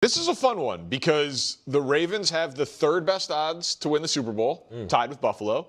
This is a fun one because the Ravens have the third best odds to win the Super Bowl, tied with Buffalo.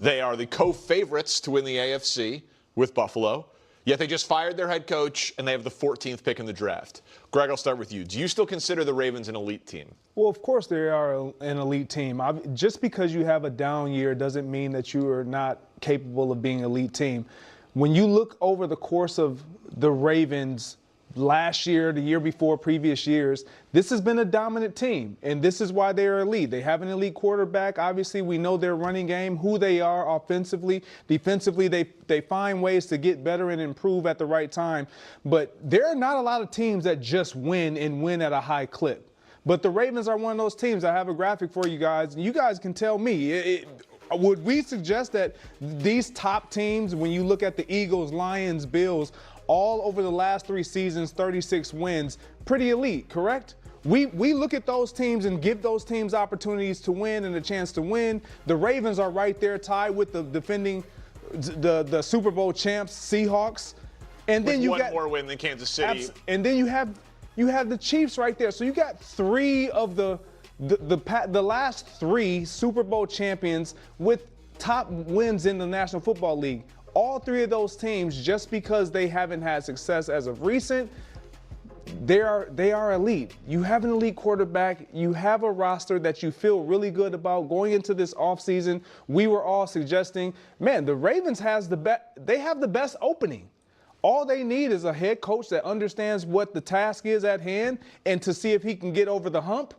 They are the co-favorites to win the AFC with Buffalo. Yet they just fired their head coach, and they have the 14th pick in the draft. Greg, I'll start with you. Do you still consider the Ravens an elite team? Well, of course they are an elite team. Just because you have a down year doesn't mean that you are not capable of being an elite team. When you look over the course of the Ravens last year, the year before, previous years, this has been a dominant team, and this is why they are elite. They have an elite quarterback. Obviously, we know their running game, who they are offensively. Defensively, they find ways to get better and improve at the right time. But there are not a lot of teams that just win and win at a high clip. But the Ravens are one of those teams. I have a graphic for you guys. You guys can tell me. Would we suggest that these top teams, when you look at the Eagles, Lions, Bills, all over the last 3 seasons, 36 wins, pretty elite, correct? We look at those teams and give those teams opportunities to win and a chance to win. The Ravens are right there tied with the defending the Super Bowl champs, Seahawks. And then you got one more win than Kansas City. And then you have the Chiefs right there. So you got 3 of the last 3 Super Bowl champions with top wins in the National Football League. All 3 of those teams, just because they haven't had success as of recent, they are elite. You have an elite quarterback. You have a roster that you feel really good about going into this offseason. We were all suggesting, man, the Ravens they have the best opening. All they need is a head coach that understands what the task is at hand and to see if he can get over the hump.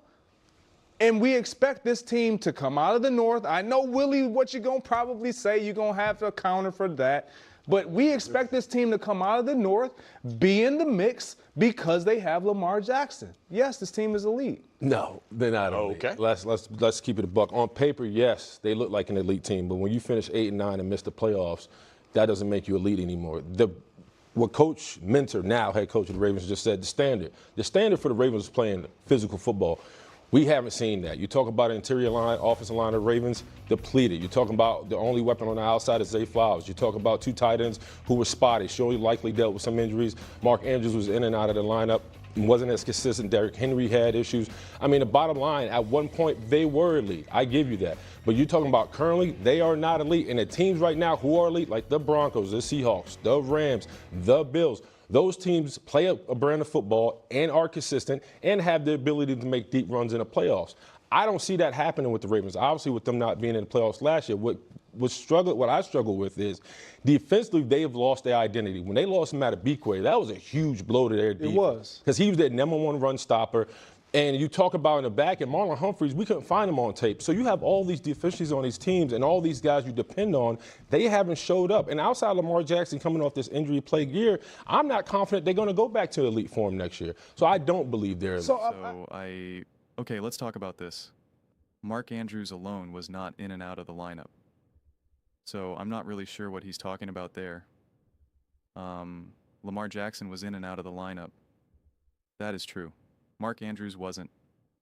And we expect this team to come out of the North. I know, Willie, what you're going to probably say. You're going to have to counter for that. But we expect this team to come out of the North, be in the mix, because they have Lamar Jackson. Yes, this team is elite. No, they're not elite. Okay. Let's keep it a buck. On paper, yes, they look like an elite team. But when you finish 8-9 and miss the playoffs, that doesn't make you elite anymore. What Coach Mentor, now head coach of the Ravens, just said, the standard for the Ravens is playing physical football. We haven't seen that. You talk about interior line, offensive line of Ravens, depleted. You're talking about the only weapon on the outside is Zay Flowers. You talk about 2 tight ends who were spotty, surely likely dealt with some injuries. Mark Andrews was in and out of the lineup, wasn't as consistent. Derrick Henry had issues. I mean, the bottom line, at one point, they were elite. I give you that. But you're talking about currently, they are not elite. And the teams right now who are elite, like the Broncos, the Seahawks, the Rams, the Bills, those teams play a brand of football and are consistent and have the ability to make deep runs in the playoffs. I don't see that happening with the Ravens. Obviously, with them not being in the playoffs last year, what I struggle with is defensively they have lost their identity. When they lost Matabikwe, that was a huge blow to their defense. It was. Because he was their #1 run stopper. And you talk about in the back, and Marlon Humphreys, we couldn't find him on tape. So you have all these deficiencies on these teams, and all these guys you depend on, they haven't showed up. And outside of Lamar Jackson coming off this injury-plagued year, I'm not confident they're going to go back to elite form next year. So I don't believe they're elite. Okay, let's talk about this. Mark Andrews alone was not in and out of the lineup. So I'm not really sure what he's talking about there. Lamar Jackson was in and out of the lineup. That is true. Mark Andrews wasn't.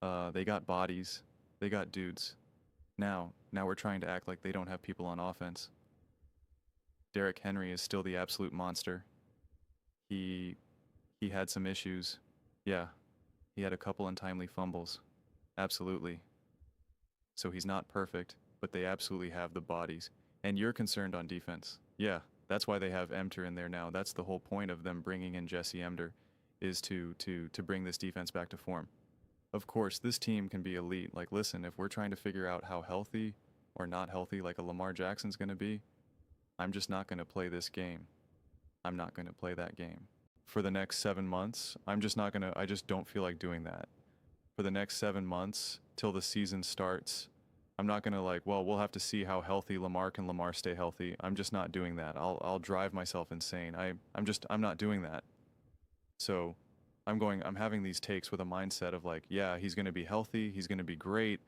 They got bodies. They got dudes. Now we're trying to act like they don't have people on offense. Derrick Henry is still the absolute monster. He had some issues. Yeah, he had a couple untimely fumbles. Absolutely. So he's not perfect, but they absolutely have the bodies. And you're concerned on defense. Yeah, that's why they have Emter in there now. That's the whole point of them bringing in Jesse Emter, is to bring this defense back to form. Of course, this team can be elite. Like, listen, if we're trying to figure out how healthy or not healthy like a Lamar Jackson's going to be, I'm just not going to play this game. I'm not going to play that game. For the next 7 months, I just don't feel like doing that. For the next 7 months, till the season starts, I'm not going to we'll have to see how healthy Lamar stay healthy. I'm just not doing that. I'll drive myself insane. I'm not doing that. So I'm having these takes with a mindset of yeah, he's going to be healthy. He's going to be great.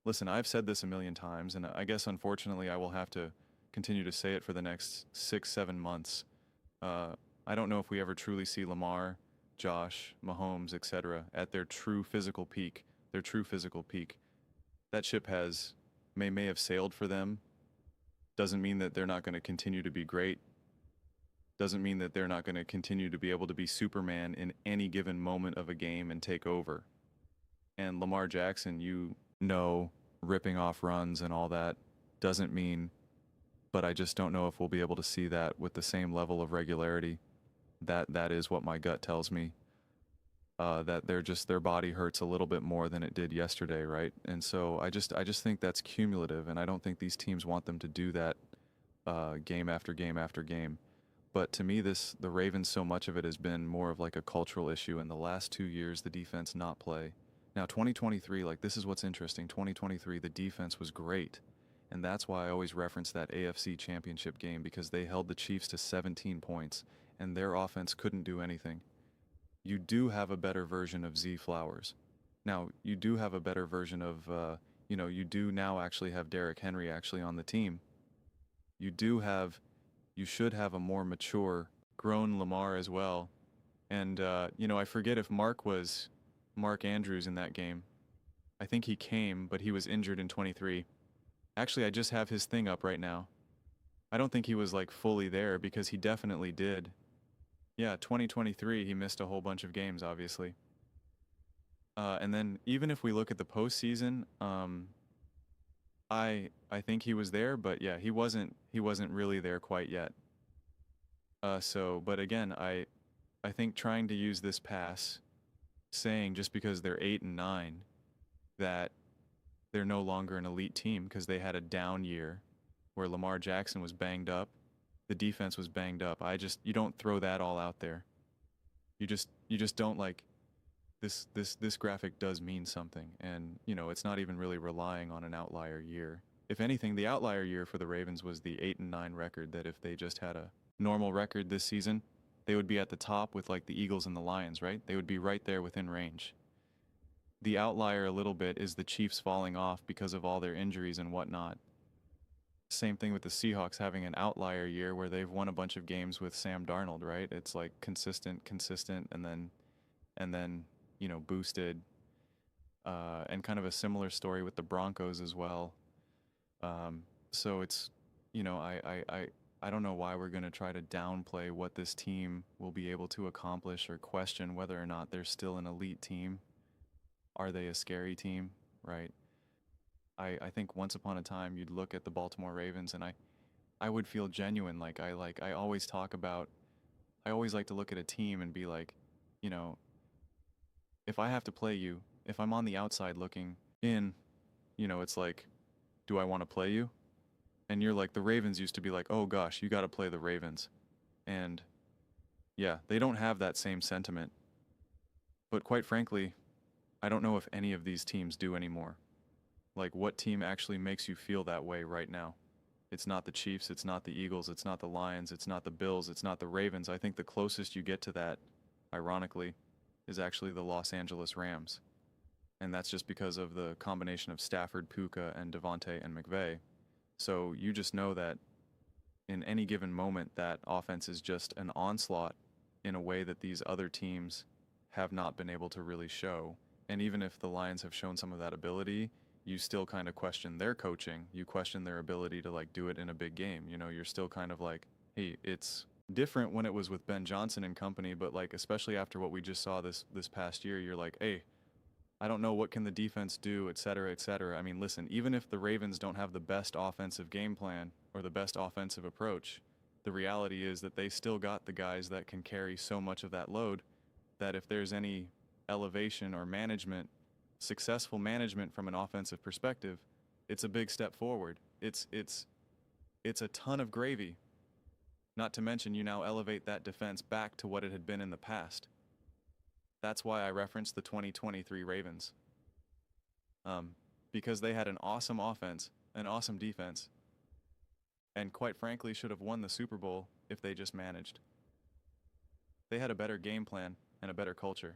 Listen, I've said this a million times, and I guess unfortunately I will have to continue to say it for the next 6-7 months. I don't know if we ever truly see Lamar, Josh, Mahomes, etc. at their true physical peak. That ship may have sailed for them. Doesn't mean that they're not going to continue to be great. doesn't mean that they're not going to continue to be able to be Superman in any given moment of a game and take over. And Lamar Jackson, ripping off runs and all that doesn't mean, but I just don't know if we'll be able to see that with the same level of regularity. That is what my gut tells me. That their body hurts a little bit more than it did yesterday, right? And so I just think that's cumulative, and I don't think these teams want them to do that game after game after game. But to me, the Ravens, so much of it has been more of like a cultural issue. In the last 2 years, the defense not play. Now, 2023, like, this is what's interesting. 2023, the defense was great. And that's why I always reference that AFC Championship game, because they held the Chiefs to 17 points, and their offense couldn't do anything. You do have a better version of Z Flowers. Now, you do have a better version of, you do now actually have Derrick Henry actually on the team. You should have a more mature, grown Lamar as well. And, I forget if Mark Andrews in that game. I think he came, but he was injured in 23. Actually, I just have his thing up right now. I don't think he was like fully there, because he definitely did. Yeah, 2023, he missed a whole bunch of games, obviously. And then even if we look at the postseason, I think he was there, but yeah, he wasn't really there quite yet. But again, I think trying to use this pass, saying just because they're 8-9 that they're no longer an elite team because they had a down year where Lamar Jackson was banged up, the defense was banged up. You don't throw that all out there. You just don't, like, this graphic does mean something, and it's not even really relying on an outlier year. If anything, the outlier year for the Ravens was the 8-9 record, that if they just had a normal record this season, they would be at the top with like the Eagles and the Lions, right? They would be right there within range. The outlier a little bit is the Chiefs falling off because of all their injuries and whatnot. Same thing with the Seahawks having an outlier year where they've won a bunch of games with Sam Darnold, right? It's like consistent, and then boosted. And kind of a similar story with the Broncos as well. So it's, I don't know why we're going to try to downplay what this team will be able to accomplish, or question whether or not they're still an elite team. Are they a scary team, right? I think once upon a time you'd look at the Baltimore Ravens, and I would feel genuine. I always like to look at a team and be like, if I have to play you, if I'm on the outside looking in, it's like, do I want to play you? And you're like, the Ravens used to be like, oh gosh, you got to play the Ravens. And yeah, they don't have that same sentiment. But quite frankly, I don't know if any of these teams do anymore. Like, what team actually makes you feel that way right now? It's not the Chiefs, it's not the Eagles, it's not the Lions, it's not the Bills, it's not the Ravens. I think the closest you get to that, ironically, is actually the Los Angeles Rams. And that's just because of the combination of Stafford, Puka, and Devontae and McVay. So you just know that in any given moment, that offense is just an onslaught in a way that these other teams have not been able to really show. And even if the Lions have shown some of that ability, you still kind of question their coaching. You question their ability to like do it in a big game. You're still kind of like, hey, it's different when it was with Ben Johnson and company, but like, especially after what we just saw this past year, you're like, hey, I don't know, what can the defense do, et cetera, et cetera. I mean, listen, even if the Ravens don't have the best offensive game plan or the best offensive approach, the reality is that they still got the guys that can carry so much of that load that if there's any elevation or successful management from an offensive perspective, it's a big step forward. It's a ton of gravy. Not to mention, you now elevate that defense back to what it had been in the past. That's why I referenced the 2023 Ravens. Because they had an awesome offense, an awesome defense, and quite frankly should have won the Super Bowl if they just managed. They had a better game plan and a better culture.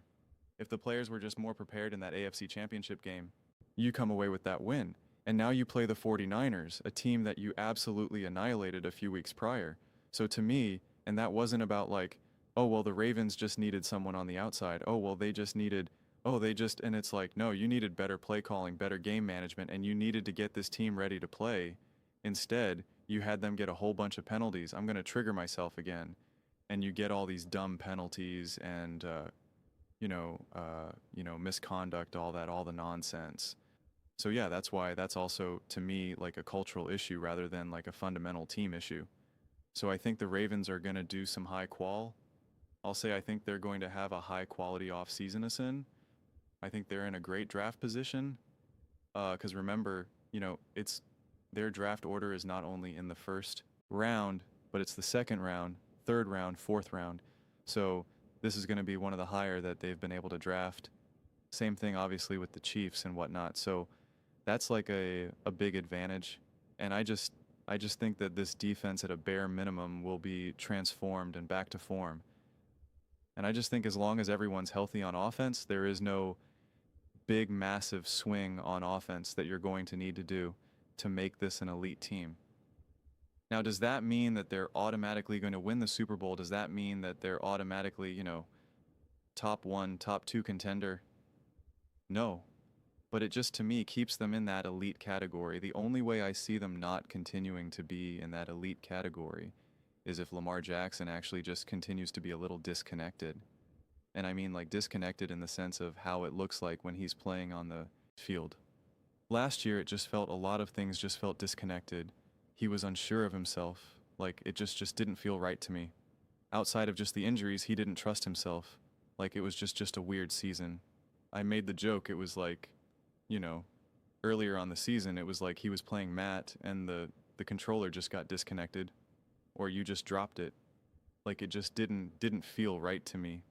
If the players were just more prepared in that AFC Championship game, you come away with that win. And now you play the 49ers, a team that you absolutely annihilated a few weeks prior. So to me, and that wasn't about like, oh, well, the Ravens just needed someone on the outside. Oh, well, and it's like, no, you needed better play calling, better game management, and you needed to get this team ready to play. Instead, you had them get a whole bunch of penalties. I'm going to trigger myself again. and you get all these dumb penalties and misconduct, all the nonsense. So yeah, that's also to me like a cultural issue rather than like a fundamental team issue. So I think the Ravens are going to do some high qual. I'll say I think they're going to have a high quality offseason in. I think they're in a great draft position. Because remember, it's their draft order is not only in the first round, but it's the second round, third round, fourth round. So this is going to be one of the higher that they've been able to draft. Same thing, obviously, with the Chiefs and whatnot. So that's like a big advantage. And I just think that this defense at a bare minimum will be transformed and back to form. And I just think as long as everyone's healthy on offense, there is no big, massive swing on offense that you're going to need to do to make this an elite team. Now, does that mean that they're automatically going to win the Super Bowl? Does that mean that they're automatically, top 1, top 2 contender? No. But it just, to me, keeps them in that elite category. The only way I see them not continuing to be in that elite category is if Lamar Jackson actually just continues to be a little disconnected. And I mean like disconnected in the sense of how it looks like when he's playing on the field. Last year, a lot of things just felt disconnected. He was unsure of himself. Like it just didn't feel right to me. Outside of just the injuries, he didn't trust himself. Like it was just a weird season. I made the joke, it was like, earlier on the season, it was like he was playing Matt and the controller just got disconnected, or you just dropped it. Like it just didn't feel right to me.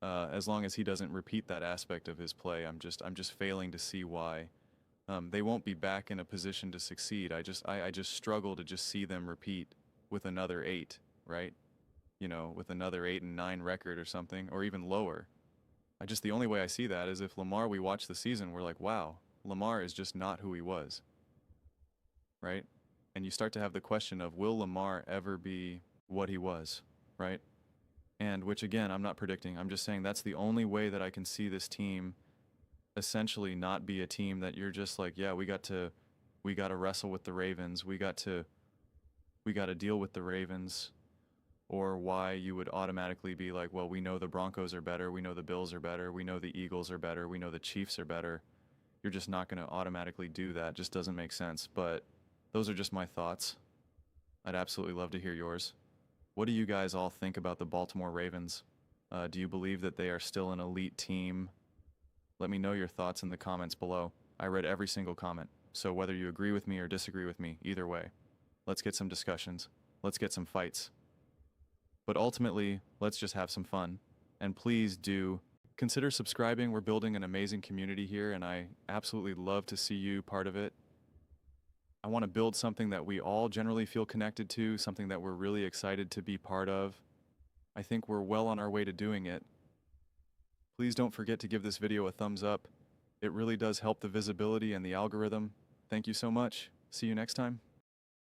As long as he doesn't repeat that aspect of his play, I'm just failing to see why. They won't be back in a position to succeed. I just struggle to just see them repeat with another 8, right? With another 8-9 record or something, or even lower. The only way I see that is if Lamar, we watch the season, we're like, wow, Lamar is just not who he was, right? And you start to have the question of, will Lamar ever be what he was, right? And which, again, I'm not predicting. I'm just saying that's the only way that I can see this team essentially not be a team that you're just like, yeah, we got to wrestle with the Ravens. We got to deal with the Ravens. Or why you would automatically be like, well, we know the Broncos are better. We know the Bills are better. We know the Eagles are better. We know the Chiefs are better. You're just not going to automatically do that. Just doesn't make sense. But those are just my thoughts. I'd absolutely love to hear yours. What do you guys all think about the Baltimore Ravens? Do you believe that they are still an elite team? Let me know your thoughts in the comments below. I read every single comment. So whether you agree with me or disagree with me, either way, let's get some discussions. Let's get some fights. But ultimately, let's just have some fun. And please do consider subscribing. We're building an amazing community here, and I absolutely love to see you part of it. I want to build something that we all generally feel connected to, something that we're really excited to be part of. I think we're well on our way to doing it. Please don't forget to give this video a thumbs up. It really does help the visibility and the algorithm. Thank you so much. See you next time.